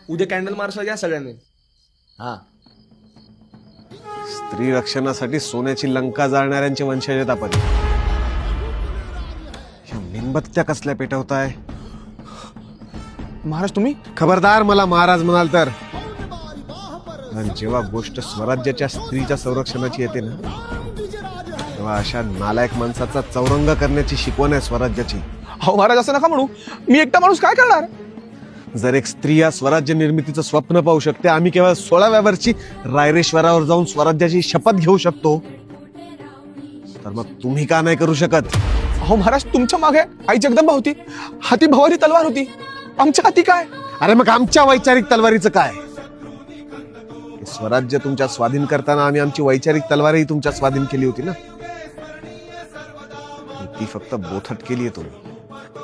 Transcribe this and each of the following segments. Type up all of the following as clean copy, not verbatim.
उद्या कॅन्डल मार्चला घ्या सगळ्यांनी. हा, स्त्री रक्षणासाठी सोन्याची लंका जाळणाऱ्यांचे वंशज आहेत आपण. ह्या मेणबत्त्या कसल्या पेटवताय? महाराज तुम्ही? खबरदार मला महाराज म्हणाल तर. आणि जेव्हा गोष्ट स्वराज्याच्या स्त्रीच्या संरक्षणाची येते ना, तेव्हा अशा नालायक माणसाचा चौरंग करण्याची शिकवण आहे स्वराज्याची. हो महाराज, असं नका म्हणू. मी एकटा माणूस काय करणार? जर एक स्त्री या स्वराज्य निर्मितीचं स्वप्न पाहू शकते, आम्ही केवळ 16व्या वर्षी रायरेश्वरावर जाऊन स्वराज्याची शपथ घेऊ शकतो, तर मग तुम्ही का नाही करू शकत? हो महाराज, तुमच्या मागे आई जगदंबा होती, हाती भवानी तलवार होती, आमच्या हाती काय? अरे मग आमच्या वैचारिक तलवारीचं काय? हे स्वराज्य तुमच्या स्वाधीन करताना आम्ही आमची वैचारिक तलवारही तुमच्या स्वाधीन केली होती ना. ती फक्त बोथट केली आहे तुम्ही.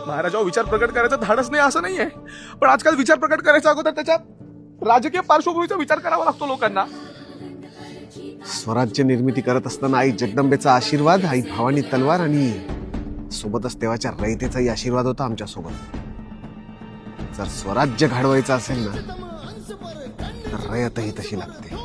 महाराजावर विचार प्रकट करायचा धाडस नाही असं नाहीये, पण आजकाल विचार प्रकट करायच्या अगोदर त्याच्या राजकीय पार्श्वभूमीचा विचार करावा लागतो लोकांना. स्वराज्य निर्मिती करत असताना आई जगदंबेचा आशीर्वाद, आई भवानी तलवार आणि सोबतच तेव्हाच्या रयतेचाही आशीर्वाद होता आमच्या सोबत. जर स्वराज्य घडवायचं असेल ना, तर रयतही तशी लागते.